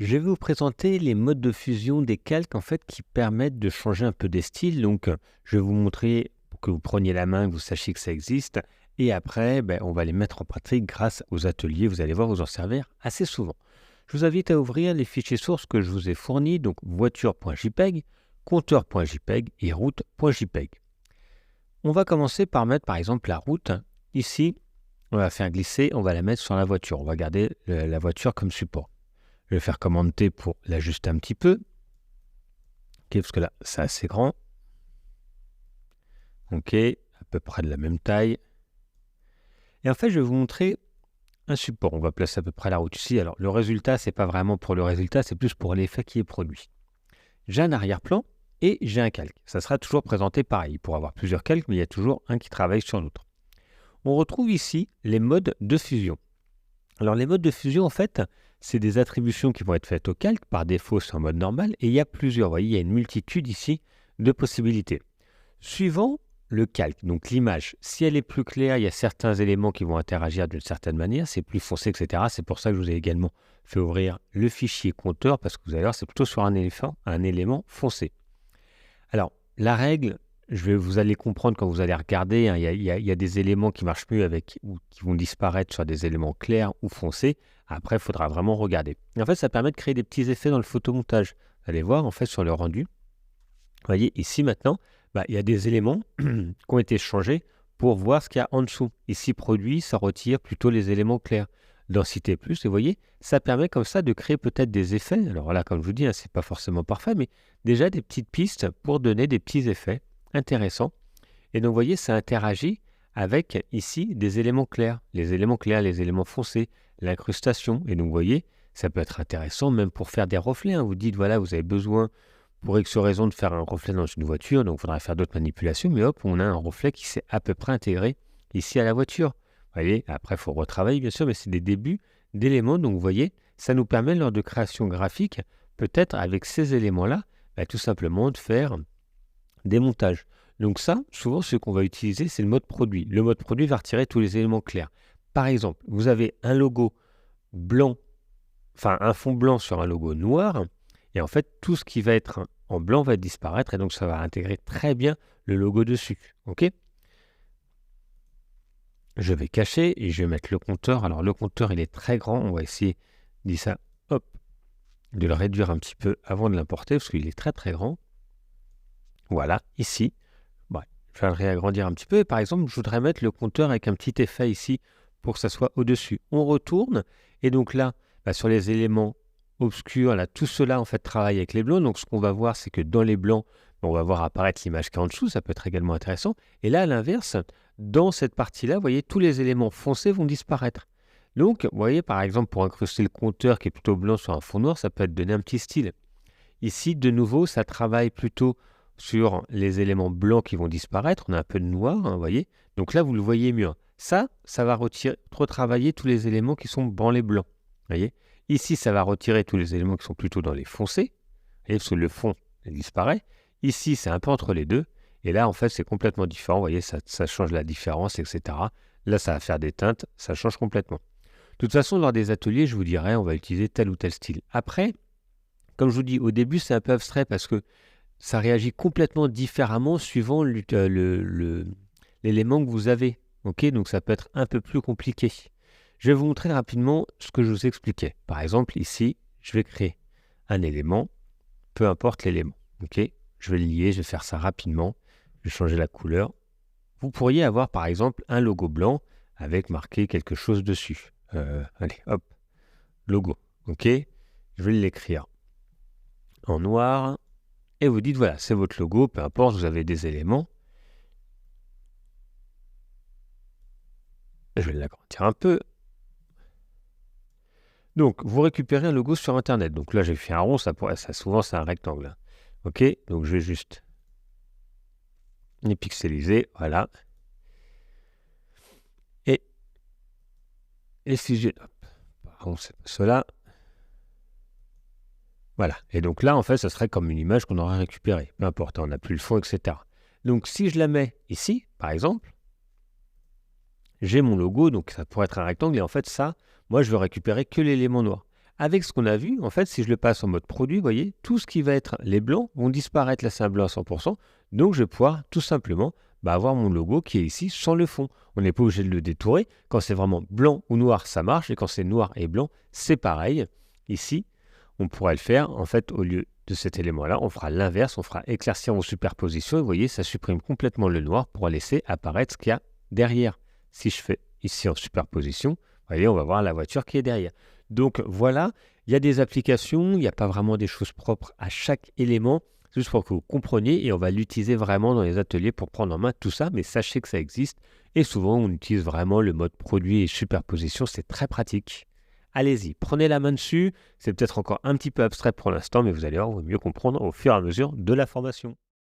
Je vais vous présenter les modes de fusion des calques en fait qui permettent de changer un peu des styles. Donc, je vais vous montrer pour que vous preniez la main, que vous sachiez que ça existe. Et après, on va les mettre en pratique grâce aux ateliers. Vous allez voir, vous en servir assez souvent. Je vous invite à ouvrir les fichiers sources que je vous ai fournis, donc voiture.jpg, compteur.jpg et route.jpg. On va commencer par mettre par exemple la route. Ici, on va faire glisser, on va la mettre sur la voiture. On va garder la voiture comme support. Je vais faire commande T pour l'ajuster un petit peu. Ok, parce que là, c'est assez grand. Ok, à peu près de la même taille. Et en fait, je vais vous montrer un support. On va placer à peu près la route ici. Alors, le résultat, c'est pas vraiment pour le résultat, c'est plus pour l'effet qui est produit. J'ai un arrière-plan et j'ai un calque. Ça sera toujours présenté pareil. Pour avoir plusieurs calques, mais il y a toujours un qui travaille sur l'autre. On retrouve ici les modes de fusion. Alors, les modes de fusion, en fait, c'est des attributions qui vont être faites au calque. Par défaut, c'est en mode normal. Et il y a plusieurs, vous voyez, il y a une multitude ici de possibilités. Suivant le calque, donc l'image, si elle est plus claire, il y a certains éléments qui vont interagir d'une certaine manière, c'est plus foncé, etc. C'est pour ça que je vous ai également fait ouvrir le fichier compteur, parce que vous allez voir, c'est plutôt sur un élément foncé. Alors, la règle, vous allez comprendre quand vous allez regarder, hein, il y a des éléments qui marchent mieux ou qui vont disparaître sur des éléments clairs ou foncés. Après, il faudra vraiment regarder. Et en fait, ça permet de créer des petits effets dans le photomontage. Vous allez voir, en fait, sur le rendu. Vous voyez, ici, maintenant, il y a des éléments qui ont été changés pour voir ce qu'il y a en dessous. Ici, produit, ça retire plutôt les éléments clairs. Densité plus, et vous voyez, ça permet comme ça de créer peut-être des effets. Alors là, comme je vous dis, hein, ce n'est pas forcément parfait, mais déjà des petites pistes pour donner des petits effets intéressants. Et donc, vous voyez, ça interagit avec, ici, des éléments clairs. Les éléments clairs, les éléments foncés, l'incrustation. Et donc, vous voyez, ça peut être intéressant même pour faire des reflets. Hein. Vous dites, voilà, vous avez besoin, pour X raison, de faire un reflet dans une voiture. Donc, il faudra faire d'autres manipulations. Mais hop, on a un reflet qui s'est à peu près intégré ici à la voiture. Vous voyez, après, il faut retravailler, bien sûr, mais c'est des débuts d'éléments. Donc, vous voyez, ça nous permet, lors de création graphique, peut-être avec ces éléments-là, tout simplement de faire des montages. Donc ça, souvent, ce qu'on va utiliser, c'est le mode produit. Le mode produit va retirer tous les éléments clairs. Par exemple, vous avez un logo blanc, enfin un fond blanc sur un logo noir, et en fait, tout ce qui va être en blanc va disparaître, et donc ça va intégrer très bien le logo dessus. Ok ? Je vais cacher et je vais mettre le compteur. Alors le compteur, il est très grand. On va essayer hop, de le réduire un petit peu avant de l'importer, parce qu'il est très très grand. Voilà, ici. Je vais le réagrandir un petit peu. Et par exemple, je voudrais mettre le compteur avec un petit effet ici pour que ça soit au-dessus. On retourne. Et donc là, sur les éléments obscurs, là, tout cela en fait travaille avec les blancs. Donc ce qu'on va voir, c'est que dans les blancs, on va voir apparaître l'image qui est en dessous. Ça peut être également intéressant. Et là, à l'inverse, dans cette partie-là, vous voyez, tous les éléments foncés vont disparaître. Donc, vous voyez, par exemple, pour incruster le compteur qui est plutôt blanc sur un fond noir, ça peut être donner un petit style. Ici, de nouveau, ça travaille plutôt sur les éléments blancs qui vont disparaître. On a un peu de noir, hein, vous voyez. Donc là, vous le voyez mieux. Ça va retravailler tous les éléments qui sont dans les blancs. Voyez. Ici, ça va retirer tous les éléments qui sont plutôt dans les foncés. Voyez, parce que le fond disparaît. Ici, c'est un peu entre les deux. Et là, en fait, c'est complètement différent. Vous voyez, ça change la différence, etc. Là, ça va faire des teintes. Ça change complètement. De toute façon, lors des ateliers, je vous dirais, on va utiliser tel ou tel style. Après, comme je vous dis, au début, c'est un peu abstrait parce que ça réagit complètement différemment suivant l'élément que vous avez. Okay, donc ça peut être un peu plus compliqué. Je vais vous montrer rapidement ce que je vous expliquais. Par exemple, ici, je vais créer un élément, peu importe l'élément. Okay, je vais le lier, je vais faire ça rapidement. Je vais changer la couleur. Vous pourriez avoir, par exemple, un logo blanc avec marqué quelque chose dessus. Allez, hop, logo. Ok, je vais l'écrire en noir. Et vous dites, voilà, c'est votre logo, peu importe, vous avez des éléments. Je vais l'agrandir un peu. Donc, vous récupérez un logo sur Internet. Donc là, j'ai fait un rond, ça souvent, c'est un rectangle. Ok, donc je vais juste les pixeliser, voilà. Et si je... Pardon, c'est pas cela. Voilà. Et donc là, en fait, ça serait comme une image qu'on aurait récupérée. Peu importe, on n'a plus le fond, etc. Donc, si je la mets ici, par exemple, j'ai mon logo, donc ça pourrait être un rectangle. Et en fait, ça, moi, je veux récupérer que l'élément noir. avec ce qu'on a vu, en fait, si je le passe en mode produit, vous voyez, tout ce qui va être les blancs vont disparaître, là c'est un blanc à 100%, donc je vais pouvoir tout simplement avoir mon logo qui est ici sans le fond. On n'est pas obligé de le détourer. Quand c'est vraiment blanc ou noir, ça marche, et quand c'est noir et blanc, c'est pareil. Ici, on pourrait le faire, en fait, au lieu de cet élément-là, on fera l'inverse, on fera éclaircir en superposition, et vous voyez, ça supprime complètement le noir pour laisser apparaître ce qu'il y a derrière. Si je fais ici en superposition, vous voyez, on va voir la voiture qui est derrière. Donc voilà, il y a des applications, il n'y a pas vraiment des choses propres à chaque élément, juste pour que vous compreniez, et on va l'utiliser vraiment dans les ateliers pour prendre en main tout ça, mais sachez que ça existe, et souvent on utilise vraiment le mode produit et superposition, c'est très pratique. Allez-y, prenez la main dessus, c'est peut-être encore un petit peu abstrait pour l'instant, mais vous allez voir, vous mieux comprendre au fur et à mesure de la formation.